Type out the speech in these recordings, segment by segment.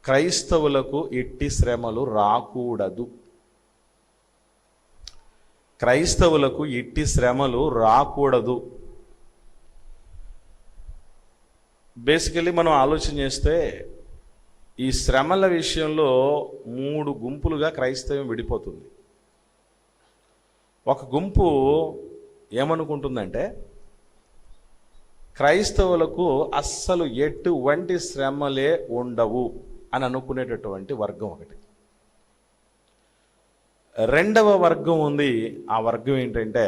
క్రైస్తవులకు ఎట్టి శ్రమలు రాకూడదు. క్రైస్తవులకు ఎట్టి శ్రమలు రాకూడదు. బేసికలీ మనం ఆలోచన చేస్తే ఈ శ్రమల విషయంలో 3 గుంపులుగా క్రైస్తవం విడిపోతుంది. ఒక గుంపు ఏమనుకుంటుందంటే క్రైస్తవులకు అస్సలు ఎటువంటి శ్రమలే ఉండవు అని అనుకునేటటువంటి వర్గం ఒకటి. రెండవ వర్గం ఉంది. ఆ వర్గం ఏంటంటే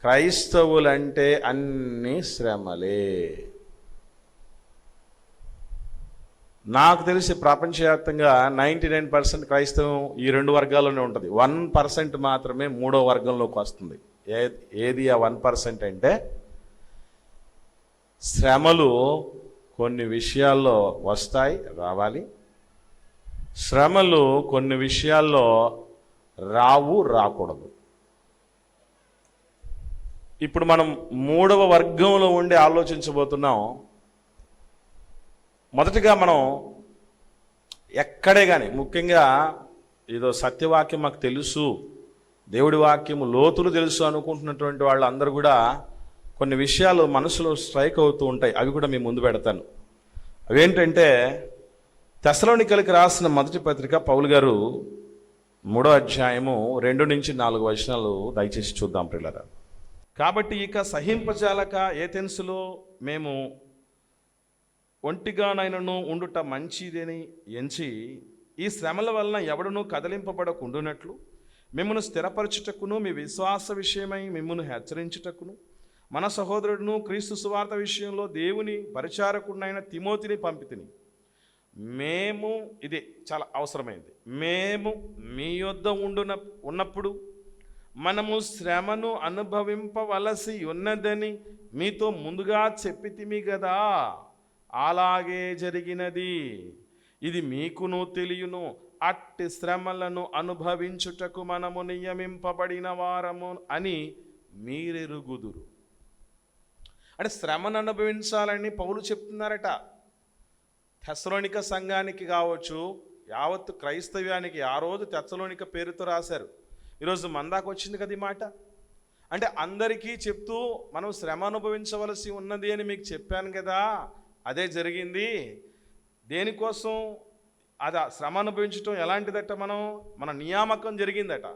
క్రైస్తవులంటే అన్ని శ్రమలే. నాకు తెలిసి ప్రపంచవ్యాప్తంగా 99% క్రైస్తవం ఈ 2 వర్గాల్లోనే ఉంటుంది. 1% మాత్రమే 3వ వర్గంలోకి వస్తుంది. ఏది ఆ 1% అంటే శ్రమలు కొన్ని విషయాల్లో వస్తాయి, రావాలి. శ్రమలు కొన్ని విషయాల్లో రాకూడదు. ఇప్పుడు మనం 3వ వర్గంలో ఉండి ఆలోచించబోతున్నాం. మొదటిగా మనం ఎక్కడే కానీ, ముఖ్యంగా ఏదో సత్యవాక్యం మాకు తెలుసు, దేవుడి వాక్యము లోతులు తెలుసు అనుకుంటున్నటువంటి వాళ్ళందరూ కూడా కొన్ని విషయాలు మనసులో స్ట్రైక్ అవుతూ ఉంటాయి. అవి కూడా మీ ముందు పెడతాను. అవేంటంటే తెస్సలోనికైలకు రాసిన మొదటి పత్రిక పౌలు గారు 3వ అధ్యాయము 2-4 వచనాలు దయచేసి చూద్దాం ప్రియులారా. కాబట్టి ఇక సహింపజాలక ఏథెన్సులో మేము ఒంటిగానైనను ఉండుట మంచిదని ఎంచి ఈ శ్రమల వలన ఎవడునూ కదలింపబడకుండునట్లు మిమ్మును స్థిరపరచుటకును మీ విశ్వాస విషయమై మిమ్మును హెచ్చరించుటకును మన సహోదరుడును క్రీస్తు సువార్త విషయంలో దేవుని పరిచారకుడినైన తిమోతిని పంపితిని. మేము, ఇది చాలా అవసరమైంది, మేము మీ యొద్ద ఉన్నప్పుడు మనము శ్రమను అనుభవింపవలసి ఉన్నదని మీతో ముందుగా చెప్పితిమి కదా, అలాగే జరిగినది. ఇది మీకును తెలియను. అట్టి శ్రమలను అనుభవించుటకు మనము నియమింపబడిన వారము అని మీరెరుగుదురు. అంటే శ్రమను అనుభవించాలని పౌలు చెప్తున్నారట. తెస్సలోనిక సంఘానికి కావచ్చు, యావత్తు క్రైస్తవ్యానికి ఆ రోజు తెస్సలోనిక పేరుతో రాశారు. ఈరోజు మందాకు వచ్చింది కదా ఈ మాట. అంటే అందరికీ చెప్తూ మనం శ్రమ అనుభవించవలసి ఉన్నది అని మీకు చెప్పాను కదా, అదే జరిగింది. దేనికోసం? అది శ్రమ అనుభవించటం ఎలాంటిదట? మన నియామకం జరిగిందట.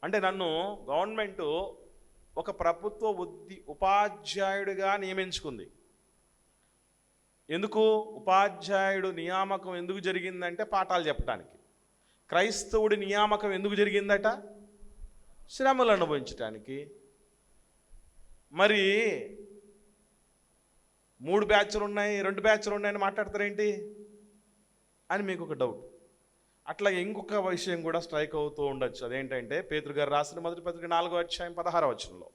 అంటే నన్ను గవర్నమెంటు ఒక ప్రభుత్వ ఉపాధ్యాయుడిగా నియమించుకుంది. ఎందుకు ఉపాధ్యాయుడు నియామకం ఎందుకు జరిగిందంటే పాఠాలు చెప్పడానికి. క్రైస్తవుడి నియామకం ఎందుకు జరిగిందట? శ్రమలు అనుభవించటానికి. మరి 3 బ్యాచ్లు ఉన్నాయి, 2 బ్యాచ్లు ఉన్నాయని మాట్లాడతారేంటి అని మీకు ఒక డౌట్. అట్లా ఇంకొక విషయం కూడా స్ట్రైక్ అవుతూ ఉండొచ్చు. అదేంటంటే పేతురు గారు రాసిన మొదటి పత్రిక 4వ అధ్యాయం 16వ వచనంలో,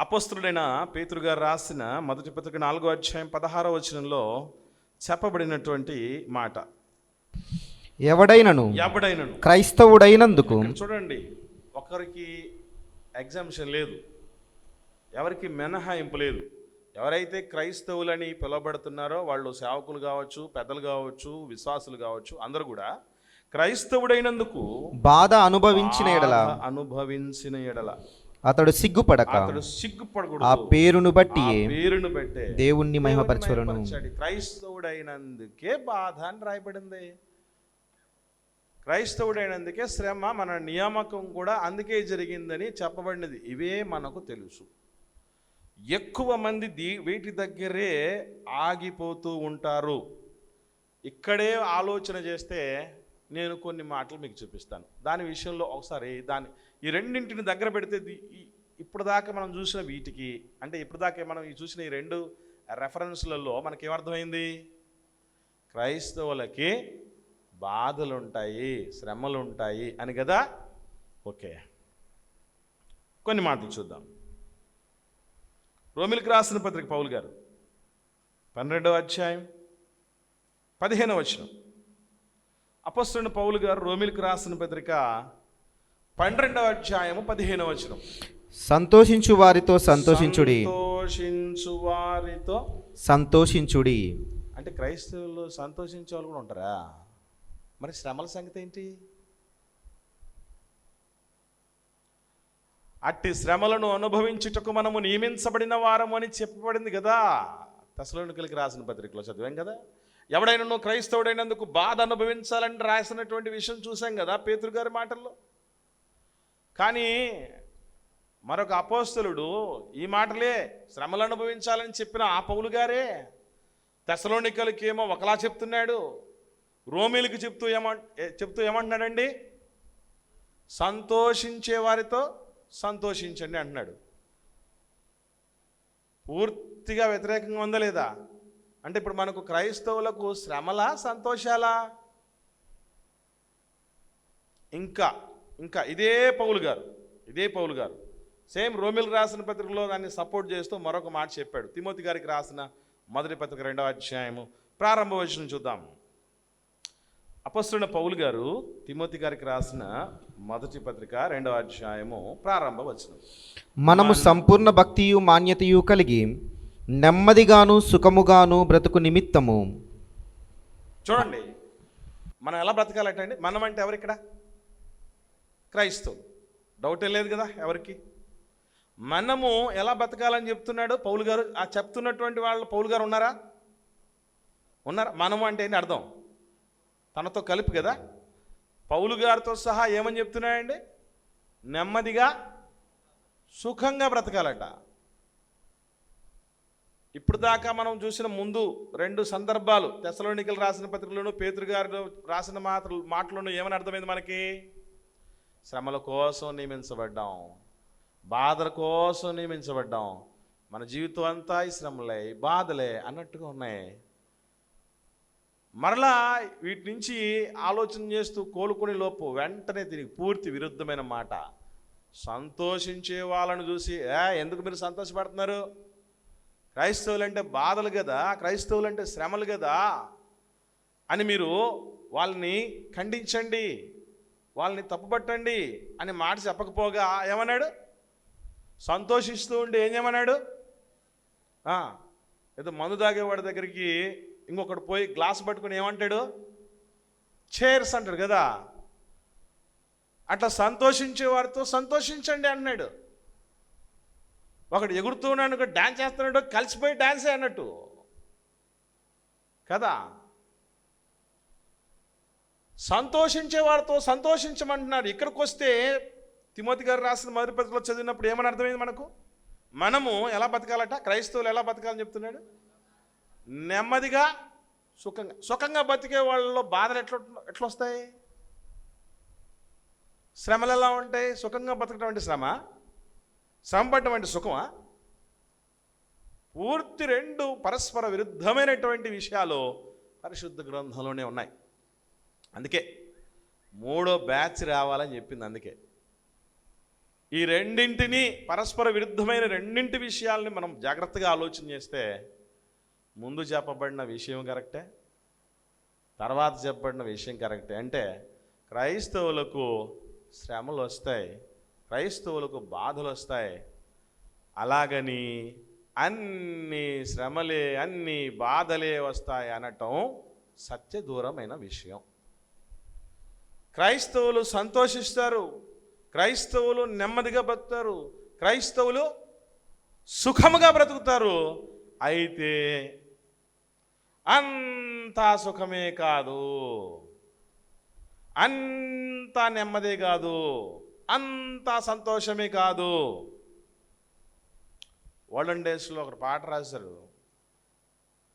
అపోస్తలుడైన పేతురు గారు రాసిన మొదటి పత్రిక 4వ అధ్యాయం 16వ వచనంలో చెప్పబడినటువంటి మాట, ఎవడైనను క్రైస్తవుడైనందుకు. చూడండి, ఒకరికి ఎగ్జామ్షన్ లేదు, ఎవరికి మినహాయింపు లేదు. ఎవరైతే క్రైస్తవులని పిలువబడుతున్నారో వాళ్ళు సేవకులు కావచ్చు, పెద్దలు కావచ్చు, విశ్వాసులు కావచ్చు, అందరూ కూడా క్రైస్తవుడైనందుకు బాధ అనుభవించిన ఎడల అతడు సిగ్గుపడకూడదు. ఆ పేరును బట్టి దేవుణ్ణి మహిమపరచును. క్రైస్తవుడైనందుకే బాధ అని రాయబడింది. క్రైస్తవుడైనందుకే శ్రమ, మన నియామకం కూడా అందుకే జరిగిందని చెప్పబడినది. ఇవే మనకు తెలుసు. ఎక్కువ మంది వీటి దగ్గరే ఆగిపోతూ ఉంటారు. ఇక్కడే ఆలోచన చేస్తే నేను కొన్ని మాటలు మీకు చూపిస్తాను. దాని విషయంలో ఒకసారి ఈ రెండింటిని దగ్గర పెడితే ఇప్పుడు దాకా మనం చూసిన వీటికి, అంటే ఇప్పుడు దాకా మనం చూసిన ఈ 2 రెఫరెన్స్లలో మనకేమర్థమైంది? క్రైస్తవులకి బాధలుంటాయి, శ్రమలుంటాయి అని కదా. ఓకే, కొన్ని మాటలు చూద్దాం. రోమిలకు రాసిన పత్రిక పౌలు గారు 12వ అధ్యాయం 15వ వచనం. అపోస్తలుడైన పౌలు గారు రోమిలకు రాసిన పత్రిక 12వ అధ్యాయము 15వ వచనం, సంతోషించు వారితో సంతోషించుడి. సంతోషించు వారితో సంతోషించుడి. అంటే క్రైస్తవులు సంతోషించే వాళ్ళు కూడా ఉంటారా? మరి శ్రమల సంగతి ఏంటి? అట్టి శ్రమలను అనుభవించుటకు మనము నియమించబడిన వారము అని చెప్పబడింది కదా, తెస్సలోనికీయులకు రాసిన పత్రికలో చదివాం కదా. ఎవడైనా క్రైస్తవుడైనందుకు బాధ అనుభవించాలని రాసినటువంటి విషయం చూసాం కదా పేతురు గారి మాటల్లో. కానీ మరొక అపోస్తలుడు ఈ మాటలే శ్రమలు అనుభవించాలని చెప్పిన ఆ పౌలు గారే తెస్సలోనికీయులకి ఏమో ఒకలా చెప్తున్నాడు, రోమీలకు చెప్తూ ఏమంటున్నాడండి? సంతోషించే వారితో సంతోషించండి అంటున్నాడు. పూర్తిగా వ్యతిరేకంగా ఉందా లేదా? అంటే ఇప్పుడు మనకు క్రైస్తవులకు శ్రమలా సంతోషాలా? ఇంకా ఇదే పౌలు గారు సేమ్ రోమిలకు రాసిన పత్రికలో దాన్ని సపోర్ట్ చేస్తూ మరొక మాట చెప్పాడు. తిమోతి గారికి రాసిన మొదటి పత్రిక 2వ అధ్యాయము ప్రారంభ వచనం చూద్దాం. అపొస్తలుడైన పౌలు గారు తిమోతి గారికి రాసిన మొదటి పత్రిక 2వ అధ్యాయము ప్రారంభ వచనం. మనము సంపూర్ణ భక్తియు మాన్యతయు కలిగి నెమ్మదిగాను సుఖముగాను బ్రతుకు నిమిత్తము. చూడండి, మనం ఎలా బ్రతకాలటండి? మనం అంటే ఎవరు ఇక్కడ? క్రైస్తవులు. డౌటే లేదు కదా ఎవరికి. మనము ఎలా బ్రతకాలని చెప్తున్నాడు పౌలు గారు. ఆ చెప్తున్నటువంటి వాళ్ళు పౌలు గారు ఉన్నారా? మనము అంటే ఏంటి అర్థం? తనతో కలిపి కదా. పౌలు గారితో సహా ఏమని చెప్తున్నాడండి? నెమ్మదిగా సుఖంగా బ్రతకాలట. ఇప్పుడు దాకా మనం చూసిన ముందు 2 సందర్భాలు తెస్సలోనికీయులకు రాసిన పత్రికలోను పేతురు గారు రాసిన మాటలను ఏమని అర్థమైంది మనకి? శ్రమల కోసం నియమించబడ్డాం, బాధల కోసం నియమించబడ్డాం, మన జీవితం అంతా ఈ శ్రమలే ఈ బాధలే అన్నట్టుగా ఉన్నాయి. మరలా వీటి నుంచి ఆలోచన చేస్తూ కోలుకునే లోపు వెంటనే దీనికి పూర్తి విరుద్ధమైన మాట. సంతోషించే వాళ్ళను చూసి ఎందుకు మీరు సంతోషపడుతున్నారు? క్రైస్తవులు అంటే బాధలు కదా, క్రైస్తవులు అంటే శ్రమలు కదా అని మీరు వాళ్ళని ఖండించండి, వాళ్ళని తప్పుపట్టండి అని మాట చెప్పకపోగా ఏమన్నాడు? సంతోషిస్తూ ఉండి ఏం చేయమన్నాడు? ఏదో మందు తాగేవాడి దగ్గరికి ఇంకొకటి పోయి గ్లాస్ పట్టుకుని ఏమంటాడు? చేర్స్ అంటాడు కదా. అట్లా సంతోషించే వారితో సంతోషించండి అన్నాడు. ఒకడు ఎగురుతున్నాడు, ఒకటి డ్యాన్స్ చేస్తున్నాడు, కలిసిపోయి డ్యాన్సే అన్నట్టు కదా. సంతోషించే వారితో సంతోషించమంటున్నాడు. ఇక్కడికి వస్తే తిమోతి గారు రాసిన మొదటి పత్రికలో చదివినప్పుడు ఏమని అర్థమైంది మనకు? మనము ఎలా బతకాలట? క్రైస్తవులు ఎలా బతకాలని చెప్తున్నాడు? నెమ్మదిగా సుఖంగా బతికే వాళ్ళలో బాధలు ఎట్లా వస్తాయి? శ్రమలు ఎలా ఉంటాయి? సుఖంగా బతకడం అంటే శ్రమ పడటం అంటే సుఖమా? పూర్తి 2 పరస్పర విరుద్ధమైనటువంటి విషయాలు పరిశుద్ధ గ్రంథంలోనే ఉన్నాయి. అందుకే 3వ బ్యాచ్ రావాలని చెప్పింది. అందుకే ఈ రెండింటిని పరస్పర విరుద్ధమైన రెండింటి విషయాల్ని మనం జాగ్రత్తగా ఆలోచన చేస్తే ముందు చెప్పబడిన విషయం కరెక్టే, తర్వాత చెప్పబడిన విషయం కరెక్టే. అంటే క్రైస్తవులకు శ్రమలు వస్తాయి, క్రైస్తవులకు బాధలు వస్తాయి. అలాగని అన్ని శ్రమలే అన్ని బాధలే వస్తాయి అనటం సత్య దూరమైన విషయం. క్రైస్తవులు సంతోషిస్తారు, క్రైస్తవులు నెమ్మదిగా బ్రతుకుతారు, క్రైస్తవులు సుఖముగా బ్రతుకుతారు. అయితే అంతా సుఖమే కాదు, అంతా నెమ్మదే కాదు, అంతా సంతోషమే కాదు. ఓల్డెన్ డేస్లో ఒక పాట రాశారు,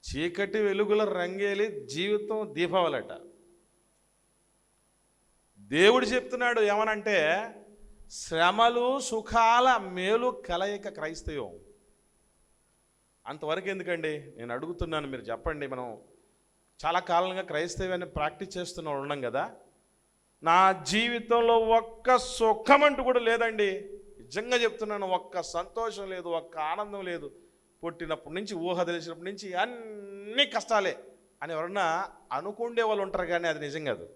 చీకటి వెలుగుల రంగేలి జీవితం దీపావళట. దేవుడు చెప్తున్నాడు ఏమనంటే శ్రమలు సుఖాల మేలు కలయిక క్రైస్తవం. అంతవరకు ఎందుకండి? నేను అడుగుతున్నాను, మీరు చెప్పండి. మనం చాలా కాలంగా క్రైస్తవాన్ని ప్రాక్టీస్ చేస్తున్న ఉన్నాం కదా. నా జీవితంలో ఒక్క సుఖం అంటూ కూడా లేదండి. నిజంగా చెప్తున్నాను, ఒక్క సంతోషం లేదు, ఒక్క ఆనందం లేదు. పుట్టినప్పటి నుంచి ఊహ తెలిసినప్పటి నుంచి అన్ని కష్టాలే అని ఎవరన్నా అనుకుండే వాళ్ళు ఉంటారు, కానీ అది నిజం కాదు.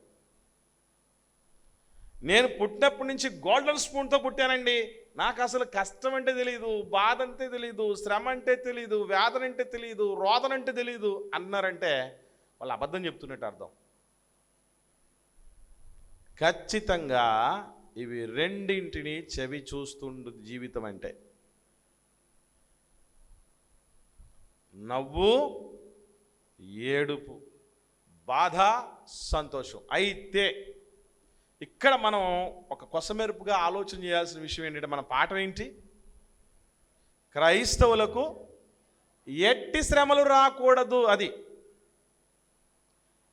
నేను పుట్టినప్పటి నుంచి గోల్డెన్ స్పూన్తో పుట్టానండి, నాకు అసలు కష్టం అంటే తెలియదు, బాధ అంటే తెలియదు, శ్రమ అంటే తెలియదు, వేదన అంటే తెలియదు, రోదన అంటే తెలియదు అన్నారంటే వాళ్ళు అబద్ధం చెప్తున్నట్టు అర్థం. ఖచ్చితంగా ఇవి రెండింటిని చెవి చూస్తుండు జీవితం అంటే. నవ్వు, ఏడుపు, బాధ, సంతోషం. అయితే ఇక్కడ మనం ఒక కొసమెరుపుగా ఆలోచన చేయాల్సిన విషయం ఏంటంటే, మన పాఠం ఏంటి? క్రైస్తవులకు ఎట్టి శ్రమలు రాకూడదు. అది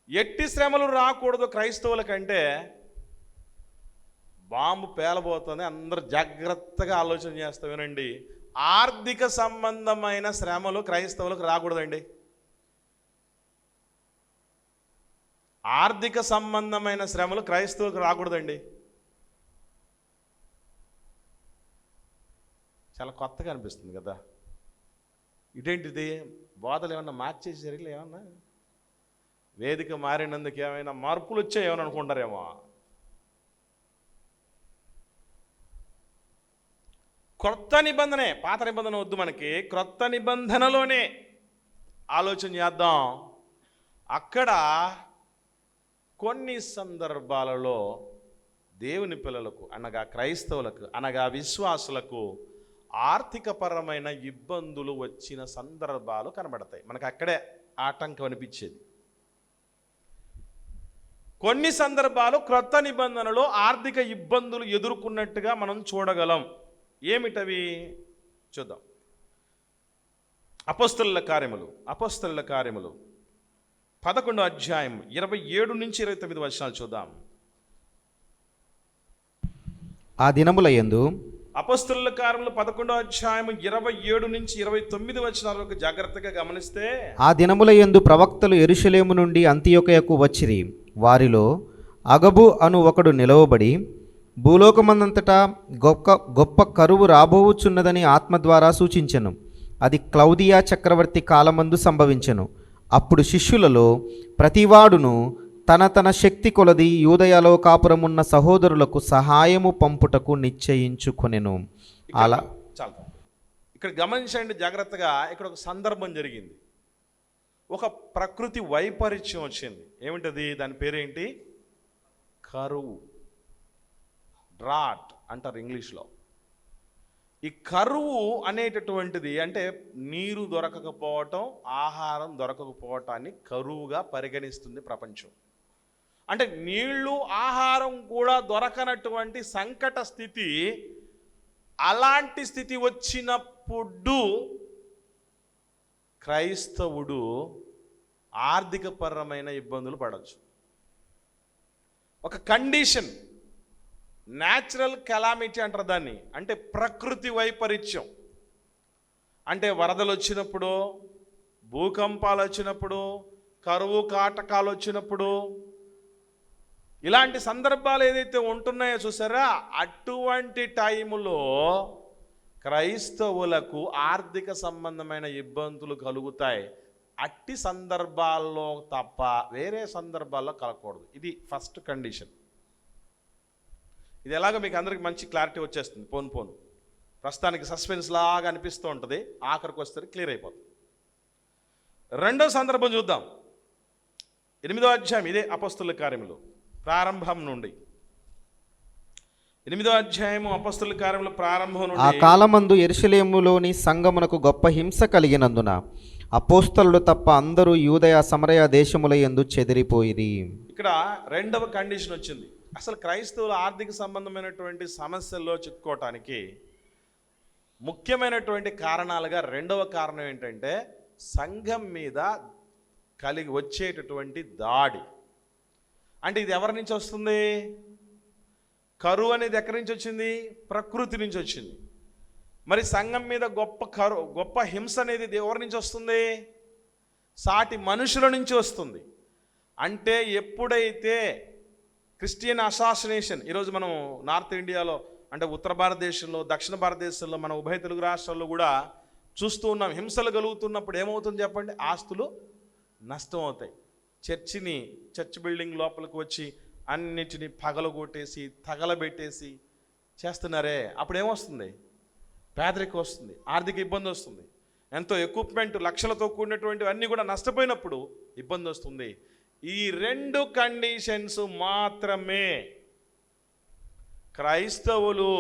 ఎట్టి శ్రమలు రాకూడదు క్రైస్తవులకంటే, బాంబు పేలబోతుంది, అందరూ జాగ్రత్తగా ఆలోచన చేస్తాం వినండి. ఆర్థిక సంబంధమైన శ్రమలు క్రైస్తవులకు రాకూడదండి. ఆర్థిక సంబంధమైన శ్రమలు క్రైస్తవులకు రాకూడదండి. చాలా కొత్తగా అనిపిస్తుంది కదా. ఇదేంటిది, బోధలు ఏమన్నా మార్చేసారు, ఏమన్నా వేదిక మారినందుకు ఏమైనా మార్పులు వచ్చాయేమని అనుకుంటారేమో. క్రొత్త నిబంధనే, పాత నిబంధన వద్దు మనకి, క్రొత్త నిబంధనలోనే ఆలోచన చేద్దాం. అక్కడ కొన్ని సందర్భాలలో దేవుని పిల్లలకు అనగా క్రైస్తవులకు అనగా విశ్వాసులకు ఆర్థికపరమైన ఇబ్బందులు వచ్చిన సందర్భాలు కనబడతాయి. మనకు అక్కడే ఆటంకం అనిపించేది. కొన్ని సందర్భాలు క్రొత్త నిబంధనలో ఆర్థిక ఇబ్బందులు ఎదుర్కొన్నట్టుగా మనం చూడగలం. ఏమిటవి చూద్దాం. అపోస్తలుల కార్యములు 11వ అధ్యాయం 27 నుంచి 29 వచనాలు చూద్దాం. ఆ దినముల యందు, అపోస్తలుల కార్యములు 11వ అధ్యాయం 27 నుంచి 29 వచనాల వరకు జాగ్రత్తగా గమనిస్తే, ఆ దినముల యందు ప్రవక్తలు యెరూషలేము నుండి అంతియొకయకు వచ్చిరి. వారిలో అగబు అను ఒకడు నిలవబడి, భూలోకమందంతటా గొప్ప కరువు రాబోవుచున్నదని ఆత్మ ద్వారా సూచించెను. అది క్లౌదియా చక్రవర్తి కాలమందు సంభవించెను. అప్పుడు శిష్యులలో ప్రతివాడును తన శక్తి కొలది యూదయలో కాపురమున్న సహోదరులకు సహాయము పంపుటకు నిశ్చయించుకొనెను. అలా చాలా ఇక్కడ గమనించండి జాగ్రత్తగా. ఇక్కడ ఒక సందర్భం జరిగింది, ఒక ప్రకృతి వైపరీత్యం వచ్చింది. ఏమిటది? దాని పేరేంటి? కరువు, డ్రాట్ అంటారు ఇంగ్లీష్లో. ఈ కరువు అనేటటువంటిది అంటే నీరు దొరకకపోవటం, ఆహారం దొరకకపోవటాన్ని కరువుగా పరిగణిస్తుంది ప్రపంచం. అంటే నీళ్లు, ఆహారం కూడా దొరకనటువంటి సంకట స్థితి. అలాంటి స్థితి వచ్చినప్పుడు క్రైస్తవుడు ఆర్థికపరమైన ఇబ్బందులు పడవచ్చు. ఒక కండిషన్, న్యాచురల్ కెలామిటీ అంటారు దాన్ని. అంటే ప్రకృతి వైపరీత్యం. అంటే వరదలు వచ్చినప్పుడు, భూకంపాలు వచ్చినప్పుడు, కరువు కాటకాలు వచ్చినప్పుడు, ఇలాంటి సందర్భాలు ఏదైతే ఉంటున్నాయో చూసారా, అటువంటి టైములో క్రైస్తవులకు ఆర్థిక సంబంధమైన ఇబ్బందులు కలుగుతాయి. అట్టి సందర్భాల్లో తప్ప వేరే సందర్భాల్లో కలగకూడదు. ఇది ఫస్ట్ కండిషన్. ఇది ఎలాగో మీకు అందరికి మంచి క్లారిటీ వచ్చేస్తుంది పోను. ప్రస్తుతానికి సస్పెన్స్ లాగా అనిపిస్తూ ఉంటుంది, ఆఖరికి వస్తే క్లియర్ అయిపోతుంది. రెండో సందర్భం చూద్దాం. 8వ అధ్యాయం, ఇదే అపోస్తలుల కార్యములు ప్రారంభం నుండి. 8వ అధ్యాయము అపోస్తలుల కార్యములు ప్రారంభం నుండి. ఆ కాలమందు యెరూషలేములోని సంఘమునకు గొప్ప హింస కలిగినందున అపోస్తలులు తప్ప అందరూ యూదయ సమరయ దేశముల యందు చెదిరిపోయిరి. ఇక్కడ రెండవ కండిషన్ వచ్చింది. అసలు క్రైస్తవుల ఆర్థిక సంబంధమైనటువంటి సమస్యల్లో చిక్కుకోవటానికి ముఖ్యమైనటువంటి కారణాలుగా రెండవ కారణం ఏంటంటే, సంఘం మీద కలిగి వచ్చేటటువంటి దాడి. అంటే ఇది ఎవరి నుంచి వస్తుంది? కరువు అనేది ఎక్కడి నుంచి వచ్చింది? ప్రకృతి నుంచి వచ్చింది. మరి సంఘం మీద గొప్ప హింస అనేది ఎవరి నుంచి వస్తుంది? సాటి మనుషుల నుంచి వస్తుంది. అంటే ఎప్పుడైతే క్రిస్టియన్ అసాసినేషన్, ఈరోజు మనం నార్త్ ఇండియాలో అంటే ఉత్తర భారతదేశంలో, దక్షిణ భారతదేశంలో, మన ఉభయ తెలుగు రాష్ట్రాల్లో కూడా చూస్తూ ఉన్నాం. హింసలు కలుగుతున్నప్పుడు ఏమవుతుంది చెప్పండి? ఆస్తులు నష్టం అవుతాయి. చర్చ్ బిల్డింగ్ లోపలికి వచ్చి అన్నిటినీ పగలగొట్టేసి తగలబెట్టేసి చేస్తున్నారే, అప్పుడు ఏమొస్తుంది? పేదరికం వస్తుంది, ఆర్థిక ఇబ్బంది వస్తుంది. ఎంతో ఎక్విప్మెంట్ లక్షలతో కూడినటువంటి అన్నీ కూడా నష్టపోయినప్పుడు ఇబ్బంది వస్తుంది. ఈ 2 కండిషన్స్ మాత్రమే క్రైస్తవులు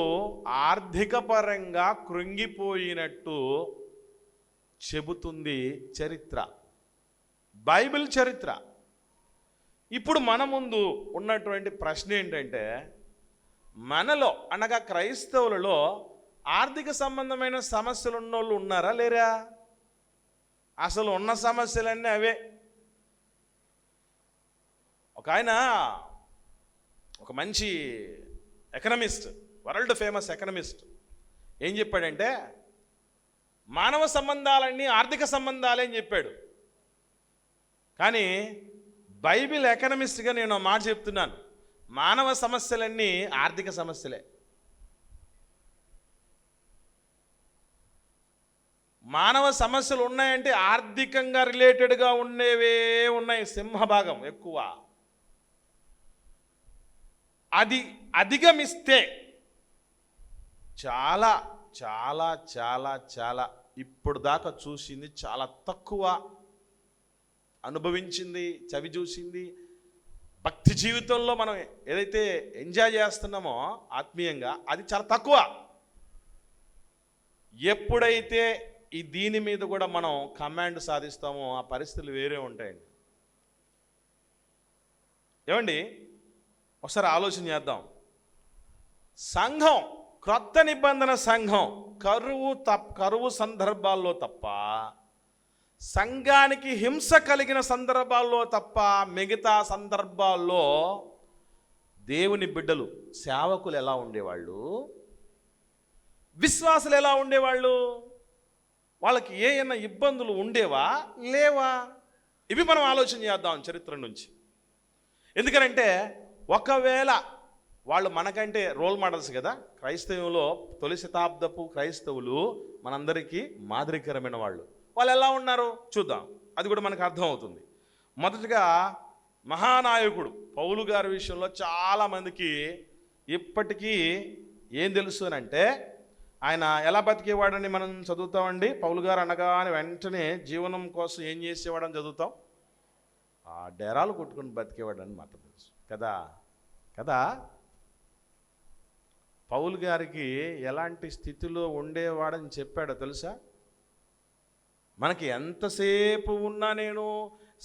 ఆర్థిక పరంగా కృంగిపోయినట్టు చెబుతుంది చరిత్ర, బైబిల్ చరిత్ర. ఇప్పుడు మన ముందు ఉన్నటువంటి ప్రశ్న ఏంటంటే, మనలో అనగా క్రైస్తవులలో ఆర్థిక సంబంధమైన సమస్యలు ఉన్నోళ్ళు ఉన్నారా లేరా? అసలు ఉన్న సమస్యలన్నీ అవే. ఒక మంచి ఎకనమిస్ట్, వరల్డ్ ఫేమస్ ఎకనమిస్ట్ ఏం చెప్పాడంటే, మానవ సంబంధాలన్నీ ఆర్థిక సంబంధాలే అని చెప్పాడు. కానీ బైబిల్ ఎకనమిస్ట్గా నేను ఒక మాట చెప్తున్నాను, మానవ సమస్యలన్నీ ఆర్థిక సమస్యలే. మానవ సమస్యలు ఉన్నాయంటే ఆర్థికంగా రిలేటెడ్గా ఉండేవే ఉన్నాయి, సింహభాగం ఎక్కువ. అది అధిగమిస్తే చాలా చాలా చాలా చాలా ఇప్పుడు దాకా చూసింది చాలా తక్కువ, అనుభవించింది, చవి చూసింది. భక్తి జీవితంలో మనం ఏదైతే ఎంజాయ్ చేస్తున్నామో ఆత్మీయంగా, అది చాలా తక్కువ. ఎప్పుడైతే దీని మీద కూడా మనం కమాండ్ సాధిస్తామో ఆ పరిస్థితులు వేరే ఉంటాయండి. ఏమండి, ఒకసారి ఆలోచన చేద్దాం. సంఘం, క్రొత్త నిబంధన సంఘం కరువు సందర్భాల్లో తప్ప, సంఘానికి హింస కలిగిన సందర్భాల్లో తప్ప, మిగతా సందర్భాల్లో దేవుని బిడ్డలు, సేవకులు ఎలా ఉండేవాళ్ళు, విశ్వాసులు ఎలా ఉండేవాళ్ళు, వాళ్ళకి ఏమైనా ఇబ్బందులు ఉండేవా లేవా? ఇవి మనం ఆలోచన చేద్దాం చరిత్ర నుంచి. ఎందుకనంటే ఒకవేళ వాళ్ళు మనకంటే రోల్ మోడల్స్ కదా. క్రైస్తవంలో తొలి శతాబ్దపు క్రైస్తవులు మనందరికీ మాదిరికరమైన వాళ్ళు. వాళ్ళు ఎలా ఉన్నారో చూద్దాం, అది కూడా మనకు అర్థమవుతుంది. మొదటగా మహానాయకుడు పౌలు గారి విషయంలో చాలామందికి ఇప్పటికీ ఏం తెలుసు అని అంటే, ఆయన ఎలా బతికేవాడని మనం చదువుతామండి. పౌలు గారు అనగానే వెంటనే జీవనం కోసం ఏం చేసేవాడని చదువుతాం, ఆ డేరాలు కొట్టుకుని బతికేవాడని మాత్రం తెలుసు కదా కదా. పౌలు గారికి ఎలాంటి స్థితిలో ఉండేవాడని చెప్పాడో తెలుసా? మనకి ఎంతసేపు ఉన్నా, నేను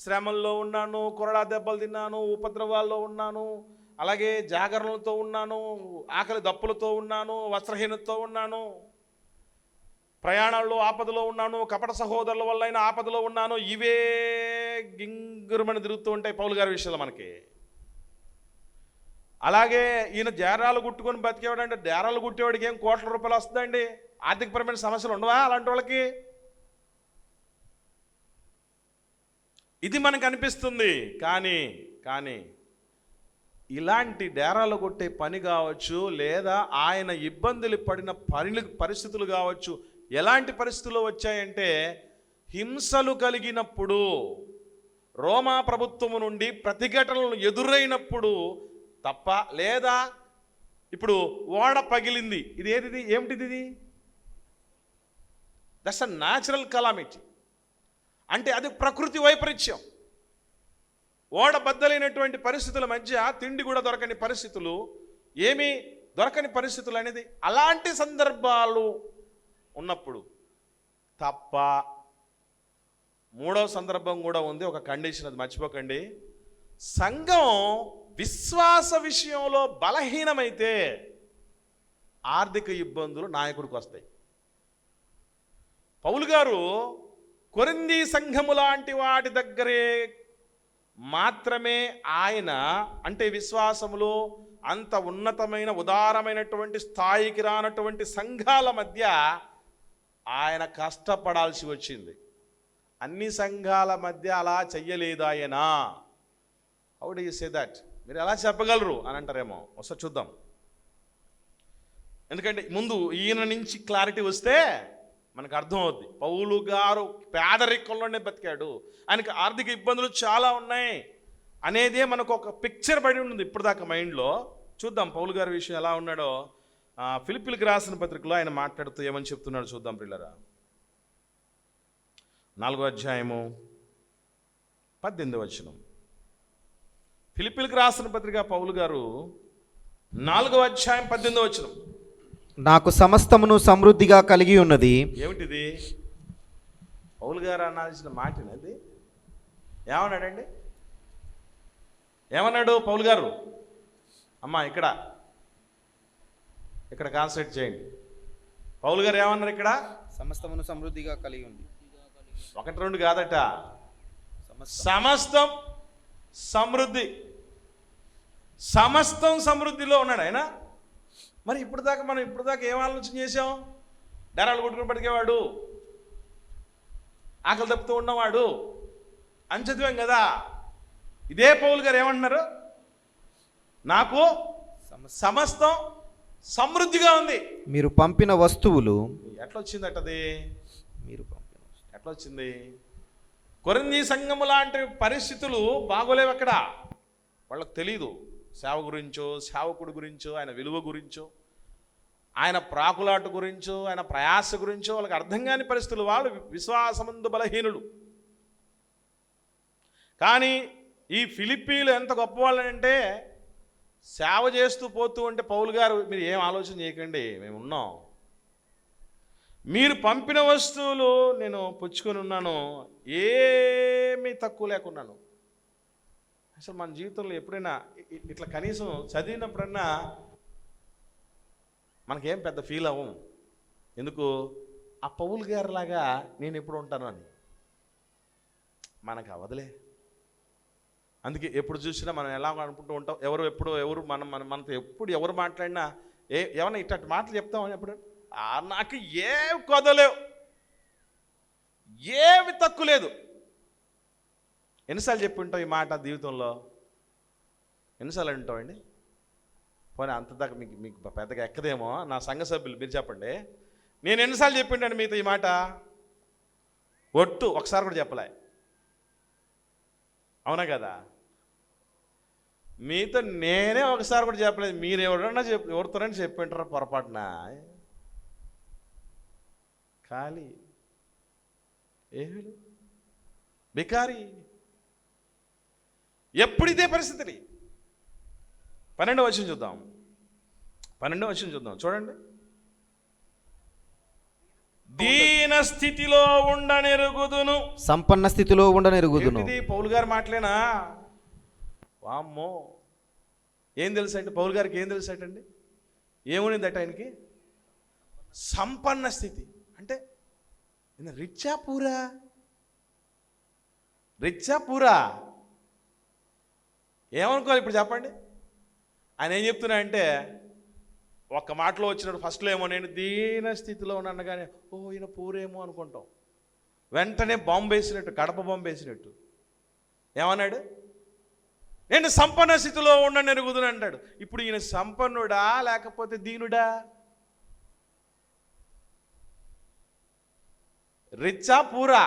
శ్రమల్లో ఉన్నాను, కొరడా దెబ్బలు తిన్నాను, ఉపద్రవాల్లో ఉన్నాను, అలాగే జాగరణలతో ఉన్నాను, ఆకలి దప్పులతో ఉన్నాను, వస్త్రహీనతతో ఉన్నాను, ప్రయాణాల్లో ఆపదలో ఉన్నాను, కపట సహోదరుల వల్ల అయినా ఆపదలో ఉన్నాను, ఇవే గింగురమని తిరుగుతూ ఉంటాయి పౌలు గారి విషయంలో మనకి. అలాగే ఈయన డేరాలు గుట్టుకొని బతికేవాడంటే, డేరాలు గుట్టేవాడికి ఏం కోట్ల రూపాయలు వస్తుందండి? ఆర్థికపరమైన సమస్యలు ఉండవా అలాంటి వాళ్ళకి? ఇది మనకు అనిపిస్తుంది. కానీ ఇలాంటి డేరాలు కొట్టే పని కావచ్చు, లేదా ఆయన ఇబ్బందులు పడిన పరిస్థితులు కావచ్చు, ఎలాంటి పరిస్థితులు వచ్చాయంటే, హింసలు కలిగినప్పుడు, రోమా ప్రభుత్వము నుండి ప్రతిఘటనలు ఎదురైనప్పుడు తప్ప, లేదా ఇప్పుడు ఓడ పగిలింది, ఇది ఏమిటిది? ఇది దట్స్ అ న్యాచురల్ కలామిటీ. అంటే అది ప్రకృతి వైపరీత్యం. ఓడ బద్దలైనటువంటి పరిస్థితుల మధ్య తిండి కూడా దొరకని పరిస్థితులు, ఏమీ దొరకని పరిస్థితులు అనేది, అలాంటి సందర్భాలు ఉన్నప్పుడు తప్ప. మూడవ సందర్భం కూడా ఉంది, ఒక కండిషన్, అది మర్చిపోకండి. సంఘం విశ్వాస విషయంలో బలహీనమైతే ఆర్థిక ఇబ్బందులు నాయకుడికి వస్తాయి. పౌలు గారు కొరింథీ సంఘము లాంటి వాటి దగ్గరే మాత్రమే ఆయన, అంటే విశ్వాసములో అంత ఉన్నతమైన ఉదారమైనటువంటి స్థాయికి రానటువంటి సంఘాల మధ్య ఆయన కష్టపడాల్సి వచ్చింది. అన్ని సంఘాల మధ్య అలా చెయ్యలేదు ఆయన. How do you say that? మీరు ఎలా చెప్పగలరు అని అంటారేమో, ఒకసారి చూద్దాం. ఎందుకంటే ముందు ఈయన నుంచి క్లారిటీ వస్తే మనకు అర్థమవుద్ది. పౌలు గారు పేదరికంలోనే బతికాడు, ఆయనకి ఆర్థిక ఇబ్బందులు చాలా ఉన్నాయి. అనేదే మనకు ఒక పిక్చర్ పడి ఉంటుంది ఇప్పుడు దాకా మైండ్లో. చూద్దాం పౌలు గారి విషయం ఎలా ఉన్నాడో. ఫిలిప్పీలకు రాసిన పత్రికలో ఆయన మాట్లాడుతూ ఏమని చెప్తున్నాడు చూద్దాం ప్రియులారా. 4వ అధ్యాయము 18వ వచనం. ఫిలిప్పీలకు రాసిన పత్రిక పౌలు గారు 4వ అధ్యాయం 18వ వచనం. నాకు సమస్తమును సమృద్ధిగా కలిగి ఉన్నది. ఏమిటిది? పౌలు గారు అనాల్సిన మాటనది. ఏమన్నాడండి? ఏమన్నాడు పౌలు గారు? అమ్మా ఇక్కడ కాన్సన్ట్రేట్ చేయండి. పౌలు గారు ఏమన్నారు ఇక్కడ? సమస్తమును సమృద్ధిగా కలిగి ఉంది. 1 2 కాదట, సమస్తం సమృద్ధి. సమస్తం సమృద్ధిలో ఉన్నాడు ఆయన. మరి ఇప్పుడు దాకా ఏం ఆలోచన చేసాం? డేరాలు కొట్టుకుని పడికేవాడు, ఆకలి తప్పుతూ ఉన్నవాడు అని చదివాం కదా. ఇదే పౌలు గారు ఏమంటున్నారు? నాకు సమస్తం సమృద్ధిగా ఉంది. మీరు పంపిన వస్తువులు ఎట్లా వచ్చిందటది? మీరు పంపిన ఎట్లా వచ్చింది? కొరింథీ సంఘము లాంటి పరిస్థితులు బాగోలేవు అక్కడ. వాళ్ళకు తెలీదు సేవ గురించో, సేవకుడి గురించో, ఆయన విలువ గురించో, ఆయన ప్రాకులాట గురించో, ఆయన ప్రయాస గురించో వాళ్ళకి అర్థం కాని పరిస్థితులు. వాళ్ళు విశ్వాసమందు బలహీనులు. కానీ ఈ ఫిలిప్పీలు ఎంత గొప్పవాళ్ళంటే, సేవ చేస్తూ పోతూ ఉంటే పౌలు గారు, మీరు ఏం ఆలోచన చేయకండి, మేము ఉన్నాం, మీరు పంపిన వస్తువులు నేను పుచ్చుకొని ఉన్నాను, ఏమీ తక్కువ లేకున్నాను. అసలు మన జీవితంలో ఎప్పుడైనా ఇట్లా కనీసం చదివినప్పుడన్నా మనకేం పెద్ద ఫీల్ అవ్వం. ఎందుకు? ఆ పౌలు గారిలాగా నేను ఎప్పుడు ఉంటాను అని మనకు అవదలే. అందుకే ఎప్పుడు చూసినా మనం ఎలా అనుకుంటూ ఉంటాం, ఎవరు మనతో ఎప్పుడు ఎవరు మాట్లాడినా ఏమన్నా ఇట్లాంటి మాటలు చెప్తామని ఎప్పుడు, నాకు ఏం కొదలేవు, ఏమి తక్కువ లేదు. ఎన్నిసార్లు చెప్పి ఉంటాం ఈ మాట జీవితంలో? ఎన్నిసార్లు అంటామండి? పోనీ అంతదాకా మీకు పెద్దగా ఎక్కదేమో. నా సంఘ సభ్యులు మీరు చెప్పండి, నేను ఎన్నిసార్లు చెప్పింటాను మీతో ఈ మాట? ఒట్టు ఒకసారి కూడా చెప్పలే. అవునా కదా? మీతో నేనే ఒకసారి కూడా చెప్పలేదు. మీరు ఎవరితోనని చెప్పింటారా పొరపాటున? ఖాళీ ఏమీ బికారి. ఎప్పుడు ఇదే పరిస్థితి. 12వ వచనం చూద్దాం. 12వ వచనం చూద్దాం, చూడండి. దీన స్థితిలో ఉండనెరుగుదును. సంపన్న స్థితిలో ఉండనెరుగుదును. ఇది పౌలు గారు మాటలేనా? వామ్మో, ఏం తెలుసండి పౌలు గారికి? ఏం తెలుసటండి? ఏమునిందట ఆయనకి? సంపన్న స్థితి. అంటే రిచ్చా పూరా? రిచ్చా పూరా ఏమనుకోవాలి ఇప్పుడు చెప్పండి? ఆయన ఏం చెప్తున్నా అంటే, ఒక్క మాటలో వచ్చినప్పుడు ఫస్ట్లో ఏమో నేను దీన స్థితిలో ఉన్నాను కానీ ఈయన పూరేమో అనుకుంటాం. వెంటనే బాంబు వేసినట్టు, కడప బాంబు వేసినట్టు ఏమన్నాడు? నేను సంపన్న స్థితిలో ఉండనెరుగుదును అంటాడు. ఇప్పుడు ఈయన సంపన్నుడా లేకపోతే దీనుడా? రిచ్చా పూరా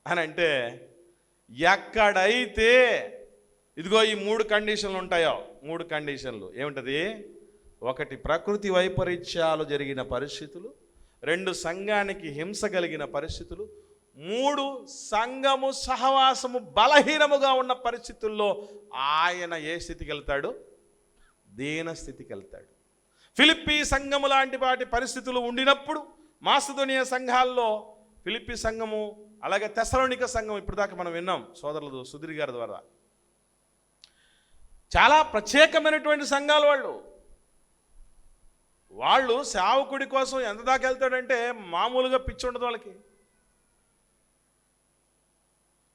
అని అంటే, ఎక్కడైతే ఇదిగో ఈ 3 కండిషన్లు ఉంటాయో, 3 కండిషన్లు ఏమిటది? 1 ప్రకృతి వైపరీత్యాలు జరిగిన పరిస్థితులు, 2 సంఘానికి హింస కలిగిన పరిస్థితులు, 3 సంఘము సహవాసము బలహీనముగా ఉన్న పరిస్థితుల్లో ఆయన ఏ స్థితికి వెళ్తాడు? దీన స్థితికి వెళ్తాడు. ఫిలిప్పీ సంఘము లాంటి వాటి పరిస్థితులు ఉండినప్పుడు, మాసిదోనియా సంఘాల్లో ఫిలిప్పీ సంఘము, అలాగే తెస్సలోనిక సంఘం, ఇప్పుడు దాకా మనం విన్నాం సోదరులు సుధీర్ గారి ద్వారా, చాలా ప్రత్యేకమైనటువంటి సంఘాలు. వాళ్ళు సేవకుడి కోసం ఎంత దాకా వెళ్తాడంటే మామూలుగా పిచ్చి ఉండదు వాళ్ళకి.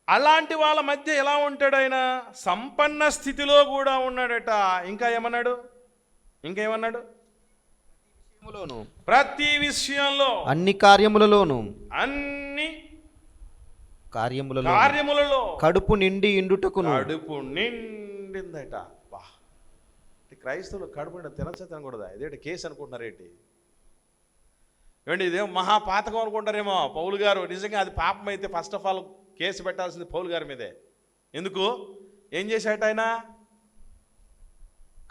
అలాంటి వాళ్ళ మధ్య ఎలా ఉంటాడు ఆయన? సంపన్న స్థితిలో కూడా ఉన్నాడట. ఇంకా ఏమన్నాడు? ప్రతి విషయంలో, అన్ని కార్యములలోను కడుపు నిండి ఇండుటకును. కడుపు నిండిందట. బా, క్రైస్తవులు కడుపు నిండా తినకూడదా? ఇదేంటి కేసు అనుకుంటున్నారేంటి? ఏమండి, ఇదేమో మహాపాతకం అనుకుంటారేమో. పౌలు గారు నిజంగా అది పాపం అయితే ఫస్ట్ ఆఫ్ ఆల్ కేసు పెట్టాల్సింది పౌలు గారి మీదే. ఎందుకు? ఏం చేశాట ఆయన?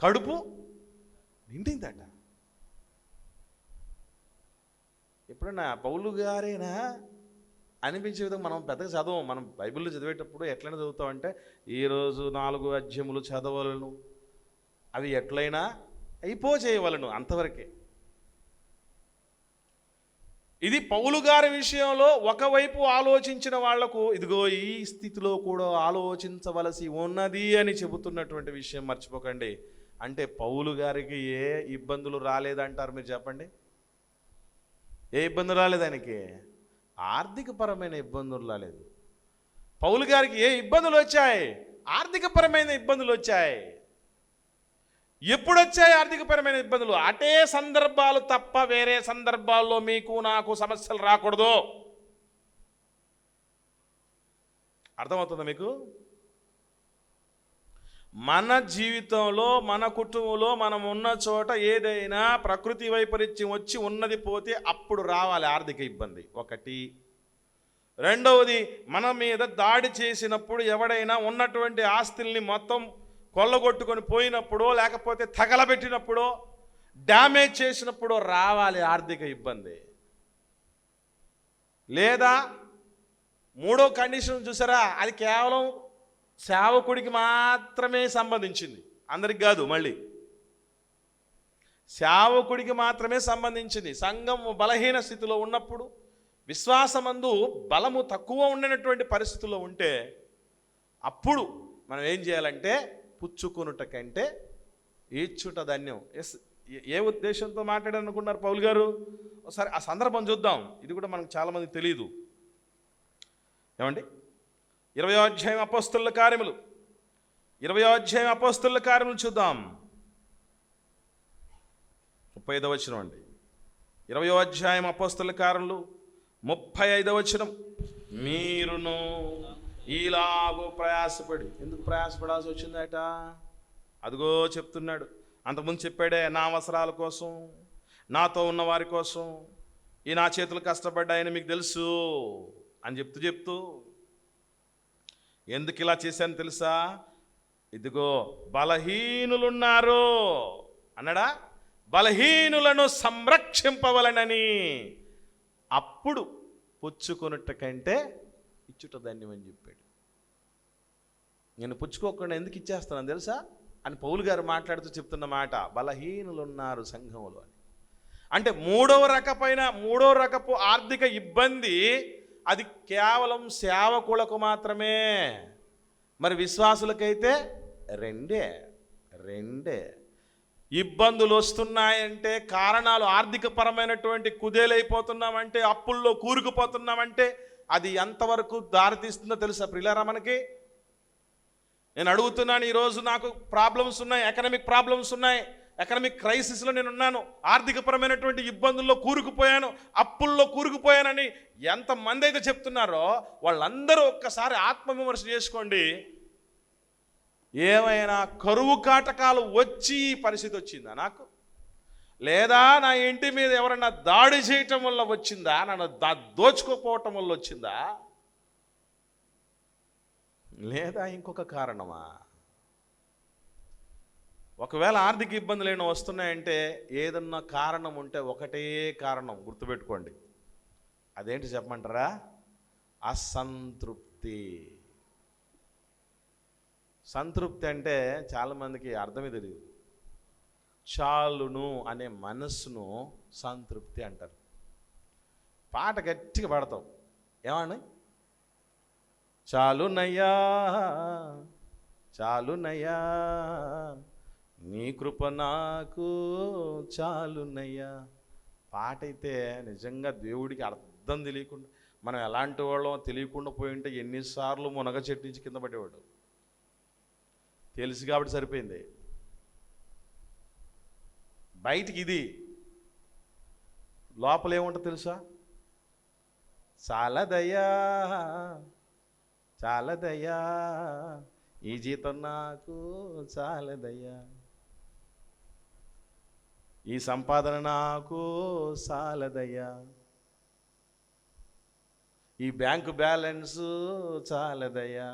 కడుపు నిండిందట. ఎప్పుడన్నా పౌలు గారేనా అనిపించే విధంగా మనం పెద్దగా చదవం. మనం బైబిల్లో చదివేటప్పుడు ఎట్లయినా చదువుతామంటే ఈరోజు 4 అధ్యాయములు చదవలను, అవి ఎట్లయినా అయిపోచేయవలను, అంతవరకే. ఇది పౌలు గారి విషయంలో ఒకవైపు ఆలోచించిన వాళ్లకు ఇదిగో ఈ స్థితిలో కూడా ఆలోచించవలసి ఉన్నది అని చెబుతున్నటువంటి విషయం మర్చిపోకండి. అంటే పౌలు గారికి ఏ ఇబ్బందులు రాలేదంటారు మీరు చెప్పండి? ఏ ఇబ్బందులు రాలేదు ఆయనకి? ఆర్థికపరమైన ఇబ్బందులు రాలేదు. పౌలు గారికి ఏ ఇబ్బందులు వచ్చాయి? ఆర్థికపరమైన ఇబ్బందులు వచ్చాయి. ఎప్పుడు వచ్చాయి ఆర్థికపరమైన ఇబ్బందులు? అటే సందర్భాలు తప్ప వేరే సందర్భాల్లో మీకు నాకు సమస్యలు రాకూడదు. అర్థమవుతుందా మీకు? మన జీవితంలో, మన కుటుంబంలో, మనం ఉన్న చోట ఏదైనా ప్రకృతి వైపరీత్యం వచ్చి ఉన్నది పోతే అప్పుడు రావాలి ఆర్థిక ఇబ్బంది ఒకటి. రెండవది, మన మీద దాడి చేసినప్పుడు ఎవడైనా ఉన్నటువంటి ఆస్తుల్ని మొత్తం కొల్లగొట్టుకొని పోయినప్పుడో, లేకపోతే తగలబెట్టినప్పుడో, డ్యామేజ్ చేసినప్పుడో రావాలి ఆర్థిక ఇబ్బంది. లేదా మూడో కండిషన్ చూసారా, అది కేవలం సేవకుడికి మాత్రమే సంబంధించింది, అందరికి కాదు. మళ్ళీ సేవకుడికి మాత్రమే సంబంధించింది. సంఘం బలహీన స్థితిలో ఉన్నప్పుడు, విశ్వాసమందు బలము తక్కువ ఉండినటువంటి పరిస్థితుల్లో ఉంటే అప్పుడు మనం ఏం చేయాలంటే పుచ్చుకొనుట కంటే ఈడ్చుట ధన్యం. ఏ ఉద్దేశంతో మాట్లాడాలనుకున్నారు పౌలు గారు? ఒకసారి ఆ సందర్భం చూద్దాం. ఇది కూడా మనకు చాలామంది తెలియదు. ఏమండి, 20వ అధ్యాయం అపోస్తలుల కార్యములు, 20వ అధ్యాయం అపోస్తలుల కార్యములు చూద్దాం. 35వ వచనం అండి. 20వ అధ్యాయం అపోస్తలుల కార్యములు 35వ వచనం. మీరును ఈలాగో ప్రయాసపడి. ఎందుకు ప్రయాసపడాల్సి వచ్చిందట? అదిగో చెప్తున్నాడు. అంతకుముందు చెప్పాడే, నా అవసరాల కోసం, నాతో ఉన్న వారి కోసం ఈ నా చేతులు కష్టపడ్డాయని మీకు తెలుసు అని చెప్తూ ఎందుకు ఇలా చేశాను తెలుసా? ఇదిగో బలహీనులున్నారు అన్నాడా? బలహీనులను సంరక్షింపవలనని. అప్పుడు పుచ్చుకొనుట కంటే ఇచ్చుట ధన్యం అని చెప్పాడు. నేను పుచ్చుకోకుండా ఎందుకు ఇచ్చేస్తాను తెలుసా అని పౌలు గారు మాట్లాడుతూ చెప్తున్న మాట, బలహీనులు ఉన్నారు సంఘంలో అని. అంటే మూడో రకపు ఆర్థిక ఇబ్బంది అది కేవలం సేవకులకు మాత్రమే. మరి విశ్వాసులకైతే రెండే. ఇబ్బందులు వస్తున్నాయంటే కారణాలు ఆర్థిక పరమైనటువంటి కుదేలైపోతున్నామంటే, అప్పుల్లో కూరుకుపోతున్నామంటే అది ఎంతవరకు దారితీస్తుందో తెలుసా ప్రియులారా మనకి? నేను అడుగుతున్నాను, ఈరోజు నాకు ప్రాబ్లమ్స్ ఉన్నాయి, ఎకనామిక్ ప్రాబ్లమ్స్ ఉన్నాయి, ఎకనామిక్ క్రైసిస్లో నేను ఉన్నాను, ఆర్థికపరమైనటువంటి ఇబ్బందుల్లో కూరుకుపోయాను, అప్పుల్లో కూరుకుపోయానని ఎంతమంది అయితే చెప్తున్నారో వాళ్ళందరూ ఒక్కసారి ఆత్మవిమర్శ చేసుకోండి. ఏమైనా కరువు కాటకాలు వచ్చి పరిస్థితి వచ్చిందా నాకు? లేదా నా ఇంటి మీద ఎవరైనా దాడి చేయటం వల్ల వచ్చిందా? నన్ను దోచుకోపోవటం వల్ల వచ్చిందా? లేదా ఇంకొక కారణమా? ఒకవేళ ఆర్థిక ఇబ్బందులు ఏమైనా వస్తున్నాయంటే ఏదన్నా కారణం ఉంటే ఒకటే కారణం గుర్తుపెట్టుకోండి. అదేంటి చెప్పమంటారా? అసంతృప్తి. సంతృప్తి అంటే చాలామందికి అర్థమే తెలియదు. చాలును అనే మనస్సును సంతృప్తి అంటారు. పాట గట్టిగా పాడతాం, ఏమని? చాలునయ్యా చాలునయ్యా నీ కృప నాకు చాలునయ్యా. పాట అయితే నిజంగా దేవుడికి అర్థం తెలియకుండా, మనం ఎలాంటి వాళ్ళం తెలియకుండా పోయి ఉంటే ఎన్నిసార్లు మునగ చెట్టు నుంచి కింద పడేవాడు. తెలుసు కాబట్టి సరిపోయింది. బయటికి ఇది, లోపల ఏముంటుంది తెలుసా? చాలదయ్యా చాలదయ్యా ఈ జీతం నాకు చాలదయ్యా, ఈ సంపాదన నాకు చాలదయ్యా, ఈ బ్యాంకు బ్యాలెన్స్ చాలదయ్యా.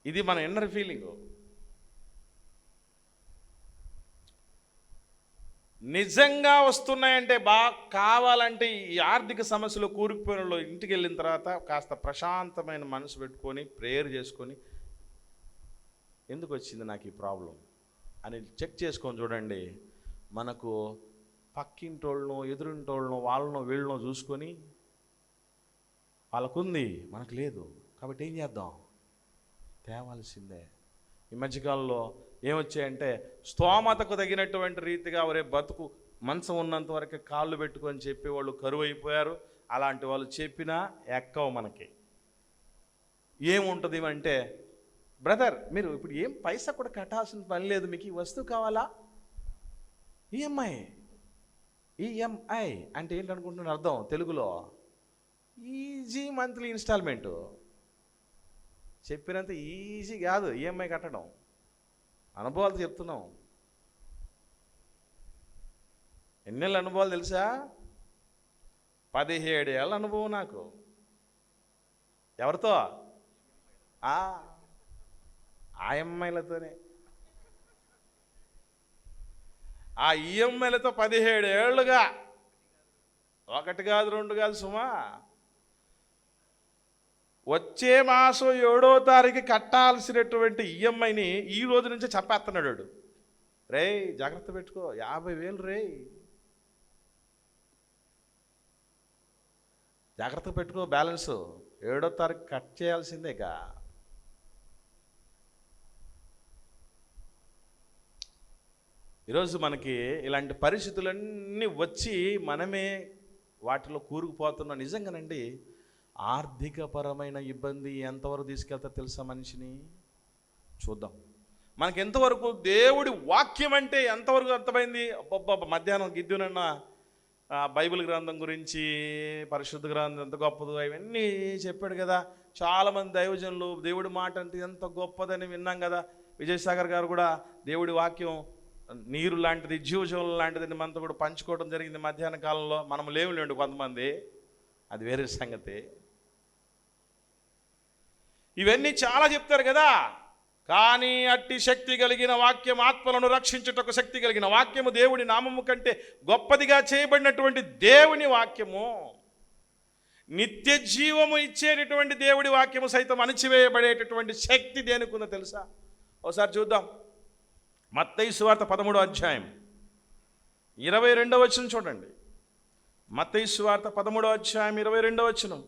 ఇది మన ఇన్నర్ ఫీలింగు. నిజంగా వస్తున్నాయంటే బాగా కావాలంటే ఈ ఆర్థిక సమస్యలు కూరుకుపోయిన వాళ్ళు ఇంటికి వెళ్ళిన తర్వాత కాస్త ప్రశాంతమైన మనసు పెట్టుకొని ప్రేయర్ చేసుకొని ఎందుకు వచ్చింది నాకు ఈ ప్రాబ్లం అని చెక్ చేసుకొని చూడండి. మనకు పక్కింటోళ్ళను ఎదురింటోళ్ళను వాళ్ళను వీళ్ళను చూసుకొని వాళ్ళకుంది మనకు లేదు కాబట్టి ఏం చేద్దాం, తేవాల్సిందే. ఈ మధ్యకాలంలో ఏమొచ్చాయంటే స్తోమతకు తగినటువంటి రీతిగా ఒరే బతుకు మంచం ఉన్నంత వరకు కాళ్ళు పెట్టుకొని చెప్పేవాళ్ళు కరువు అయిపోయారు. అలాంటి వాళ్ళు చెప్పినా ఎక్కవు మనకి. ఏముంటుంది అంటే, బ్రదర్ మీరు ఇప్పుడు ఏం పైసా కూడా కట్టాల్సిన పని లేదు, మీకు ఈ వస్తువు కావాలా, ఈఎంఐ. ఈఎంఐ అంటే ఏంటనుకుంటున్నారు అర్థం తెలుగులో? Easy monthly instalment. చెప్పినంత ఈజీ కాదు ఈఎంఐ కట్టడం. అనుభవాలు చెప్తున్నాం. ఎన్నెళ్ళ అనుభవాలు తెలుసా? 17 ఏళ్ళ అనుభవం నాకు. ఎవరితో? ఆ ఈఎంఐలతోనే. ఆ ఈఎంఐలతో 17 ఏళ్ళుగా, 1 కాదు 2 కాదు సుమా. వచ్చే మాసం 7వ తారీఖు కట్టాల్సినటువంటి ఈఎంఐని ఈ రోజు నుంచే చెప్పేస్తున్నాడు. రే జాగ్రత్త పెట్టుకో, 50,000 రే, జాగ్రత్త పెట్టుకో, బ్యాలెన్సు 7వ తారీఖు కట్ చేయాల్సిందేగా. ఈరోజు మనకి ఇలాంటి పరిస్థితులన్నీ వచ్చి మనమే వాటిలో కూరుకుపోతున్నాం. నిజంగానండి ఆర్థికపరమైన ఇబ్బంది ఎంతవరకు తీసుకెళ్తా తెలుసా మనిషిని? చూద్దాం. మనకి ఎంతవరకు దేవుడి వాక్యం అంటే ఎంతవరకు అర్థమైంది? మధ్యాహ్నం గిద్దునన్న బైబిల్ గ్రంథం గురించి, పరిశుద్ధ గ్రంథం ఎంత గొప్పదో అవన్నీ చెప్పాడు కదా. చాలామంది దైవజనులు దేవుడి మాట అంటే ఎంత గొప్పదని విన్నాం కదా. విజయసాగర్ గారు కూడా దేవుడి వాక్యం నీరు లాంటిది, జీవజలం లాంటిదని మనతో కూడా పంచుకోవడం జరిగింది మధ్యాహ్న కాలంలో. మనం లేవులేండి కొంతమంది, అది వేరే సంగతి. ఇవన్నీ చాలా చెప్తారు కదా. కానీ అట్టి శక్తి కలిగిన వాక్యం, ఆత్మలను రక్షించుటకు శక్తి కలిగిన వాక్యము, దేవుడి నామము కంటే గొప్పదిగా చేయబడినటువంటి దేవుని వాక్యము, నిత్య జీవము ఇచ్చేటటువంటి దేవుడి వాక్యము సైతం అణిచివేయబడేటటువంటి శక్తి దేనికుందో తెలుసా? ఒకసారి చూద్దాం. మత్తయి సువార్త 13వ అధ్యాయం 22వ వచనం చూడండి. మత్తయి సువార్త 13వ అధ్యాయం 22వ వచనం.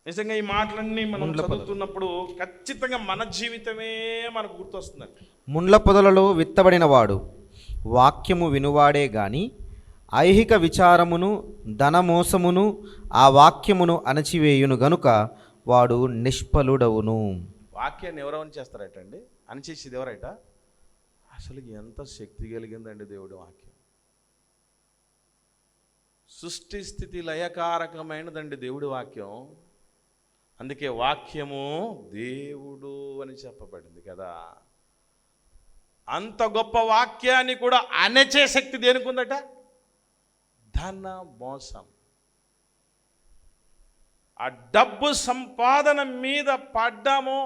నిజంగా ఈ మాటలన్నీ మనం చదువుతున్నప్పుడు ఖచ్చితంగా మన జీవితమే మనకు గుర్తొస్తుందండి. ముండ్ల పొదలలో విత్తబడిన వాడు వాక్యము వినువాడే గాని ఐహిక విచారమును ధనమోసమును ఆ వాక్యమును అణచివేయును గనుక వాడు నిష్ఫలుడవును. వాక్యాన్ని ఎవరెవరు చేస్తారటండి? అణచేసేది ఎవరైట? అసలు ఎంత శక్తి కలిగిందండి దేవుడి వాక్యం. సృష్టి స్థితి లయకారకమైనదండి దేవుడి వాక్యం. అందుకే వాక్యము దేవుడు అని చెప్పబడింది కదా. అంత గొప్ప వాక్యాన్ని కూడా అణచే శక్తి దేనికి ఉందట? ధన మోసం. ఆ డబ్బు సంపాదన మీద పడ్డామో.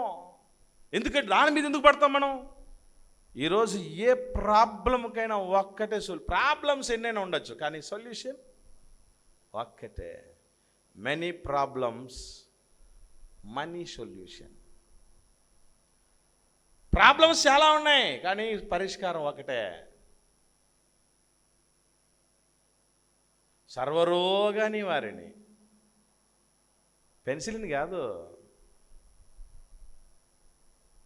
ఎందుకంటే దాని మీద ఎందుకు పడతాం మనం? ఈరోజు ఏ ప్రాబ్లంకైనా ఒక్కటే ప్రాబ్లమ్స్ ఎన్నైనా ఉండొచ్చు, కానీ సొల్యూషన్ ఒక్కటే. Many problems, money solution. Problems చాలా ఉన్నాయి కానీ పరిష్కారం ఒకటే. సర్వరోగ నివారిణి. పెన్సిల్ని కాదు,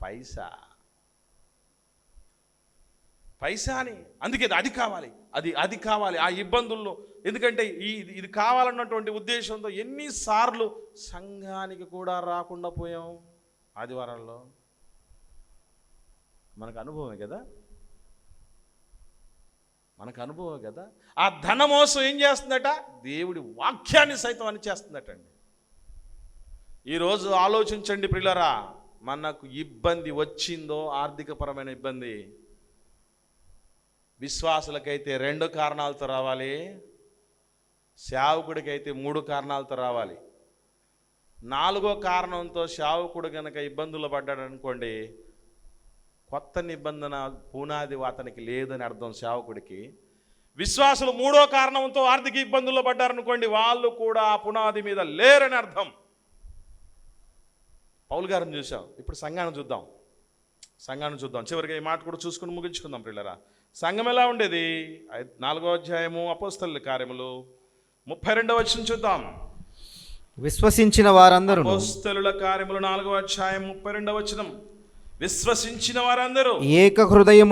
పైసా. పైసాని. అందుకే అది కావాలి, అది కావాలి, ఆ ఇబ్బందుల్లో. ఎందుకంటే ఇది కావాలన్నటువంటి ఉద్దేశంతో ఎన్నిసార్లు సంఘానికి కూడా రాకుండా పోయాం ఆదివారాల్లో. మనకు అనుభవమే కదా, మనకు అనుభవమే కదా. ఆ ధనమోసం ఏం చేస్తుందట? దేవుడి వాక్యాన్ని సైతం అని చేస్తుందటండి. ఈరోజు ఆలోచించండి ప్రియులారా, మనకు ఇబ్బంది వచ్చిందో, ఆర్థికపరమైన ఇబ్బంది, విశ్వాసులకైతే 2 కారణాలతో రావాలి, సేవకుడికైతే 3 కారణాలతో రావాలి. నాలుగో కారణంతో సేవకుడు గనక ఇబ్బందులు పడ్డాడు అనుకోండి, కొత్త నిబంధన పునాది అతనికి లేదని అర్థం సేవకుడికి. విశ్వాసులు మూడో కారణంతో ఆర్థిక ఇబ్బందుల్లో పడ్డారనుకోండి, వాళ్ళు కూడా ఆ పునాది మీద లేరని అర్థం. పౌలు గారిని చూసాం, ఇప్పుడు సంఘాన్ని చూద్దాం. చివరిగా ఈ మాట కూడా చూసుకుని ముగించుకుందాం ప్రియులారా. సంఘం ఎలా ఉండేది? 4వ అధ్యాయము అపోస్తలుల కార్యములు 32వ వచనం చూద్దాం. విశ్వసించిన వారందరూ, అపోస్తలుల కార్యములు 4వ అధ్యాయం 32వ వచనం. విశ్వసించిన వారందరూ ఏక హృదయం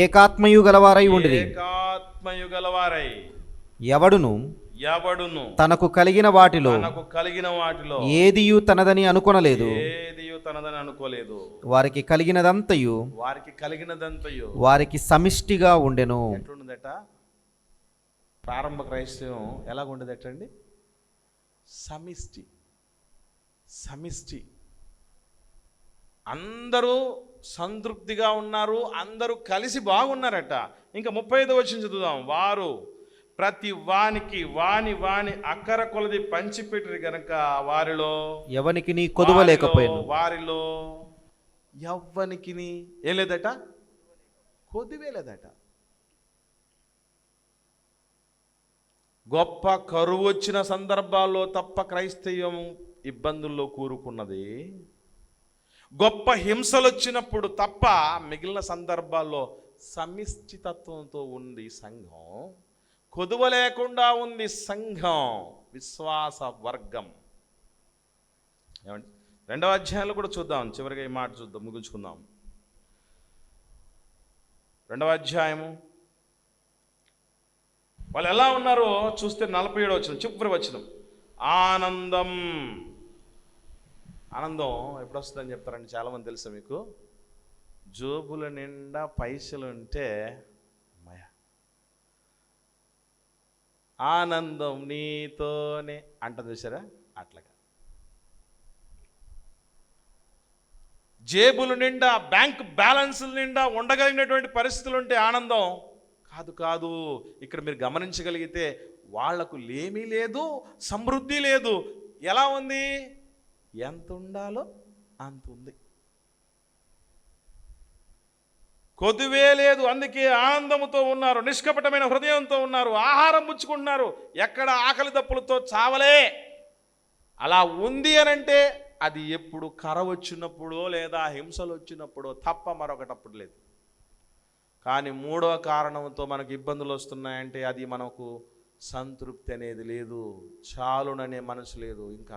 ఏకాత్మయు గలవారై ఉండిరి. ఎవడును తనకు కలిగిన వాటిలో ఏదియు తనదని అనుకొనలేదు. వారికి కలిగినదంతయు వారికి సమిష్టిగా ఉండెను. ఎట్లుండదట? ప్రారంభ క్రైస్తవం ఎలాగుండదటండి? సమిష్టి. అందరూ సంతృప్తిగా ఉన్నారు, అందరూ కలిసి బాగున్నారట. ఇంకా 35వ వచనం చదువుదాం. వారు ప్రతి వానికి వాని అక్కర కొలది పంచిపెట్టిరి గనక వారిలో ఎవనికి నీ కొదువ లేకపోయాను. వారిలో ఎవ్వనికి ఏం లేదట? కొదువే లేదట. గొప్ప కరువు వచ్చిన సందర్భాల్లో తప్ప క్రైస్తవం ఇబ్బందుల్లో కూరుకున్నది. గొప్ప హింసలు వచ్చినప్పుడు తప్ప మిగిలిన సందర్భాల్లో సమిష్టితత్వంతో ఉంది సంఘం. కొదువ లేకుండా ఉంది సంఘం, విశ్వాస వర్గం. ఏమండి? 2వ అధ్యాయంలో కూడా చూద్దాం. చివరిగా ఈ మాట చూద్దాం, ముగించుకుందాం. 2వ అధ్యాయము వాళ్ళు ఎలా ఉన్నారో చూస్తే 47వ వచనం, చివరి వచనం. ఆనందం ఎప్పుడు వస్తుందని చెప్తారండి చాలామంది, తెలుసా మీకు? జోబుల నిండా పైసలు ఉంటే ఆనందం నీతోనే అంటుంది చూసారా? అట్లాగా జేబుల నిండా, బ్యాంక్ బ్యాలెన్సుల నిండా ఉండగలిగినటువంటి పరిస్థితులు ఉంటే ఆనందం కాదు. ఇక్కడ మీరు గమనించగలిగితే వాళ్లకు లేమీ లేదు, సమృద్ధి లేదు. ఎలా ఉంది? ఎంత ఉండాలో అంత ఉంది, కొదువే లేదు. అందుకే ఆనందముతో ఉన్నారు, నిష్కపటమైన హృదయంతో ఉన్నారు, ఆహారం పుచ్చుకుంటున్నారు, ఎక్కడ ఆకలి దప్పులతో చావలే. అలా ఉంది అనంటే అది ఎప్పుడు కర వచ్చినప్పుడో లేదా హింసలు వచ్చినప్పుడో తప్ప మరొకటప్పుడు లేదు. కానీ 3వ కారణంతో మనకు ఇబ్బందులు వస్తున్నాయంటే అది మనకు సంతృప్తి అనేది లేదు, చాలుననే మనసు లేదు. ఇంకా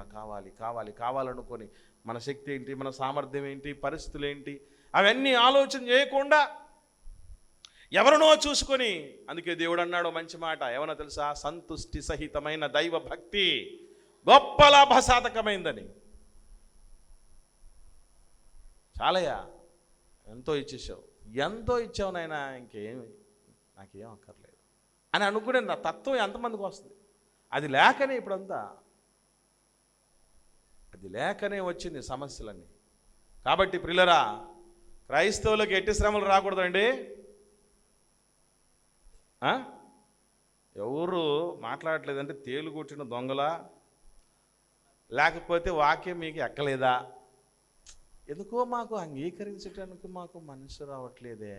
కావాలనుకొని మన శక్తి ఏంటి, మన సామర్థ్యం ఏంటి, పరిస్థితులు ఏంటి, అవన్నీ ఆలోచన చేయకుండా ఎవరినో చూసుకొని. అందుకే దేవుడు అన్నాడు మంచి మాట, ఏమన్నా తెలుసా? సంతుష్టి సహితమైన దైవ భక్తి గొప్ప లాభసాధకమైందని. చాలయ్యా, ఎంతో ఇచ్చావు నాయనా, నాకేం అక్కర్లేదు అని అనుకునే నా తత్వం ఎంతమందికి వస్తుంది? అది లేకనే వచ్చింది సమస్యలన్నీ. కాబట్టి ప్రియులరా, క్రైస్తవులకు ఎట్టి శ్రమలు రాకూడదండి. ఎవరు మాట్లాడట్లేదంటే తేలు కొట్టిన దొంగలా, లేకపోతే వాక్యం మీకు ఎక్కలేదా, ఎందుకో మాకు అంగీకరించడానికి మాకు మనసు రావట్లేదే.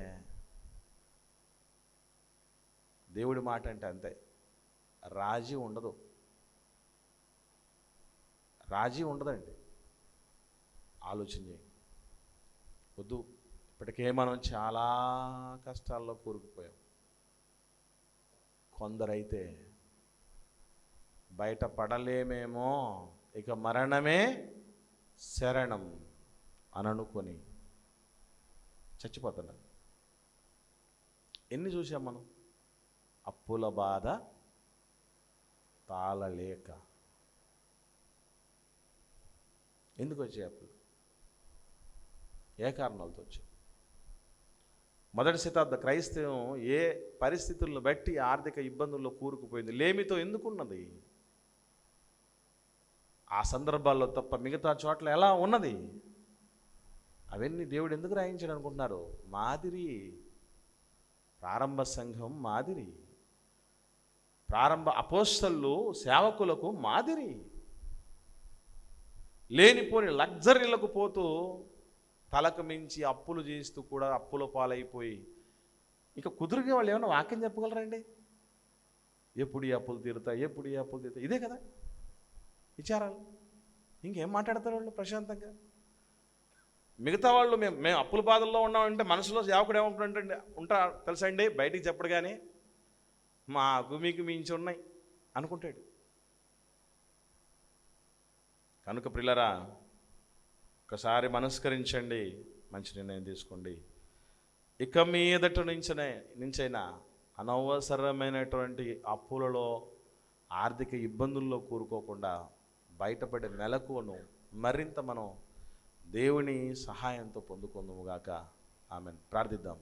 దేవుడి మాట అంటే అంతే, రాజీ ఉండదండి. ఆలోచన చేయండి. వద్దు, ఇప్పటికే మనం చాలా కష్టాల్లో కూరుకుపోయాం. కొందరైతే బయట పడలేమేమో, ఇక మరణమే శరణం అని అనుకొని చచ్చిపోతున్నారు. ఎన్ని చూసాం మనం? అప్పుల బాధ తాళలేక. ఎందుకు వచ్చాయి అప్పులు? ఏ కారణాలతో వచ్చాయి? మొదటి శతాబ్ద క్రైస్తవం ఏ పరిస్థితులను బట్టి ఆర్థిక ఇబ్బందుల్లో కూరుకుపోయింది? లేమితో ఎందుకున్నది? ఆ సందర్భాల్లో తప్ప మిగతా చోట్ల ఎలా ఉన్నది? అవన్నీ దేవుడు ఎందుకు రాయించాడు అనుకుంటున్నారు? మాదిరి, ప్రారంభ సంఘం మాదిరి, ప్రారంభ అపోస్తలులు సేవకులకు మాదిరి. లేనిపోని లగ్జరీలకు పోతూ తలకు మించి అప్పులు చేస్తూ కూడా అప్పుల పాలైపోయి ఇక కుదురుగా వాళ్ళు ఏమైనా వాక్యం చెప్పగలరండి? ఎప్పుడు ఈ అప్పులు తీరుతాయి, ఎప్పుడు ఈ అప్పులు తీరుతాయి, ఇదే కదా విచారాలు. ఇంకేం మాట్లాడతారు వాళ్ళు ప్రశాంతంగా? మిగతా వాళ్ళు మేము అప్పుల బాధల్లో ఉన్నామంటే మనసులో సేవకుడు ఏమనుకుంటుంటే తెలుసా అండి, బయటికి చెప్పడు కానీ మాకు మీకు మించి ఉన్నాయి అనుకుంటాడు. కనుక ప్రియులారా, ఒకసారి మనస్కరించండి, మంచి నిర్ణయం తీసుకోండి. ఇక మీదట నుంచైనా అనవసరమైనటువంటి అప్పులలో, ఆర్థిక ఇబ్బందుల్లో కూరుకోకుండా బయటపడే మెలకువను మరింత మనం దేవుని సహాయంతో పొందుకుందాముగాక. ఆమెన్. ప్రార్థిద్దాం.